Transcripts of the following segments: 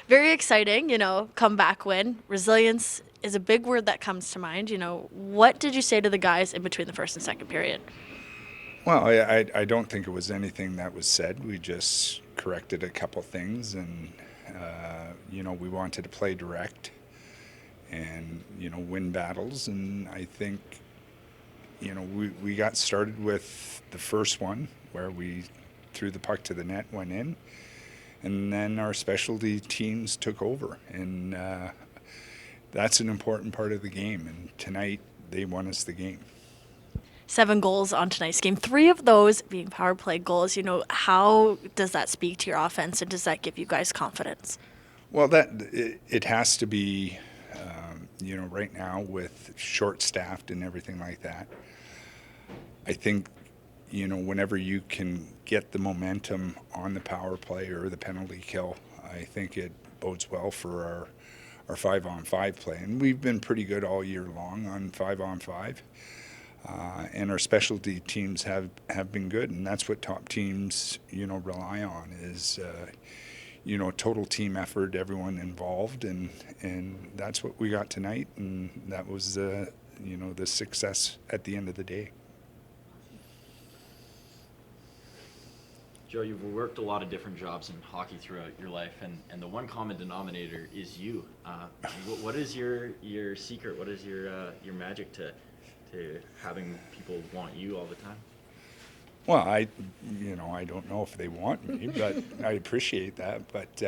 Very exciting, comeback win. Resilience is a big word that comes to mind. What did you say to the guys in between the first and second period? Well, I don't think it was anything that was said. We just corrected a couple things, and we wanted to play direct and win battles. And I think we got started with the first one where we threw the puck to the net, went in, and then our specialty teams took over, and that's an important part of the game. And tonight they won us the game. 7 goals on tonight's game, 3 of those being power play goals. How does that speak to your offense, and does that give you guys confidence? Well, it has to be, right now with short staffed and everything like that. I think, whenever you can get the momentum on the power play or the penalty kill, I think it bodes well for our 5-on-5 play. And we've been pretty good all year long on 5-on-5. And our specialty teams have been good, and that's what top teams rely on is total team effort, everyone involved, and that's what we got tonight, and that was the success at the end of the day. Joe, you've worked a lot of different jobs in hockey throughout your life, and the one common denominator is you. What is your secret? What is your magic to having people want you all the time? Well, I don't know if they want me, but I appreciate that. But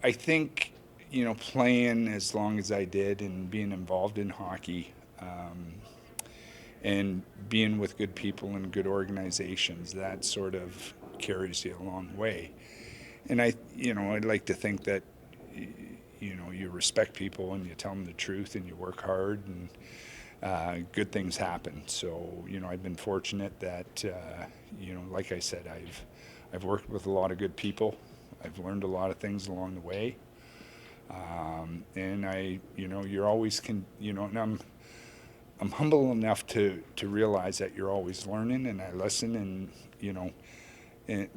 I think playing as long as I did and being involved in hockey, and being with good people and good organizations, that sort of carries you a long way. And I'd like to think that you respect people and you tell them the truth and you work hard, and good things happen. So I've been fortunate that like I said, I've worked with a lot of good people. I've learned a lot of things along the way, and you're always and I'm humble enough to realize that you're always learning, and I listen, and and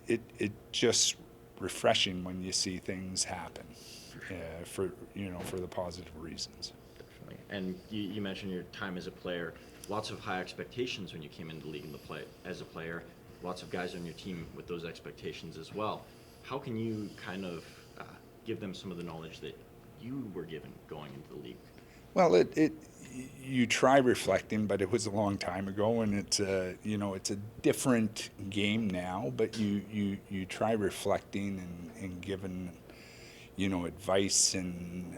it just refreshing when you see things happen, for the positive reasons. Definitely. And you mentioned your time as a player. Lots of high expectations when you came into the league as a player. Lots of guys on your team with those expectations as well. How can you kind of give them some of the knowledge that you were given going into the league? Well, you try reflecting, but it was a long time ago, and it's a different game now. But you try reflecting and giving advice and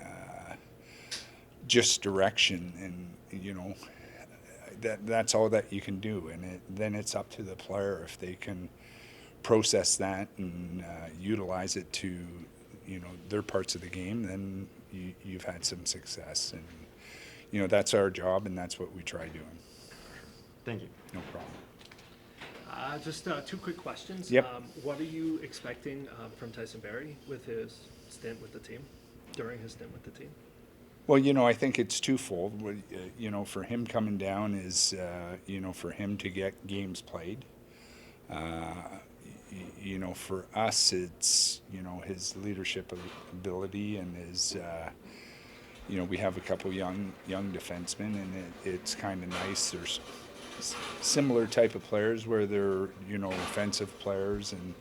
just direction, and that's all that you can do. And then it's up to the player if they can process that and utilize it to their parts of the game. Then you've had some success, and that's our job, and that's what we try doing. Thank you. No problem. Just two quick questions. Yep. What are you expecting from Tyson Barrie with his stint with the team, during his stint with the team? Well, I think it's twofold. For him coming down is, for him to get games played. For us, it's, his leadership ability and his, we have a couple young defensemen, and it's kind of nice. There's similar type of players where they're, offensive players, and,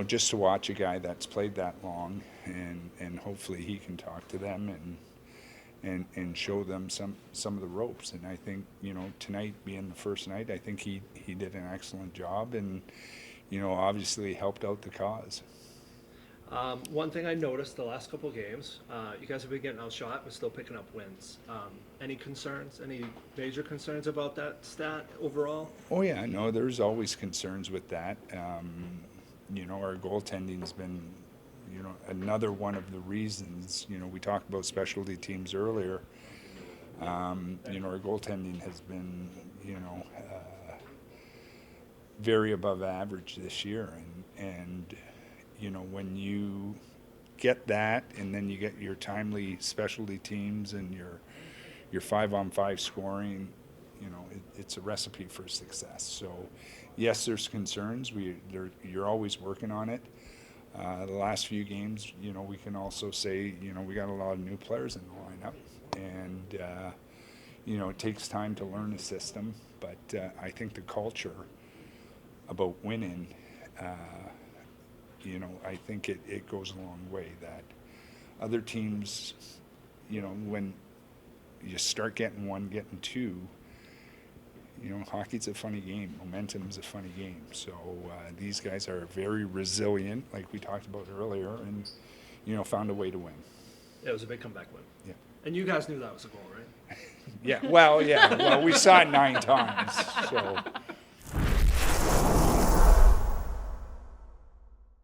just to watch a guy that's played that long, and hopefully he can talk to them and show them some of the ropes. And I think, tonight being the first night, I think he did an excellent job, and, obviously helped out the cause. One thing I noticed the last couple of games, you guys have been getting outshot but still picking up wins. Any concerns, any major concerns about that stat overall? Oh yeah, no, there's always concerns with that. Our goaltending's been, another one of the reasons. We talked about specialty teams earlier. Our goaltending has been, very above average this year, and when you get that, and then you get your timely specialty teams and your 5-on-5 scoring, it's a recipe for success. So, yes, there's concerns. You're always working on it. The last few games, we can also say, we got a lot of new players in the lineup, and it takes time to learn the system. But I think the culture about winning, I think it goes a long way. That other teams, when you start getting one, getting two, hockey's a funny game. Momentum's a funny game. So these guys are very resilient, like we talked about earlier, and, found a way to win. It was a big comeback win. Yeah. And you guys knew that was a goal, right? Yeah. Well, we saw it 9 times. So.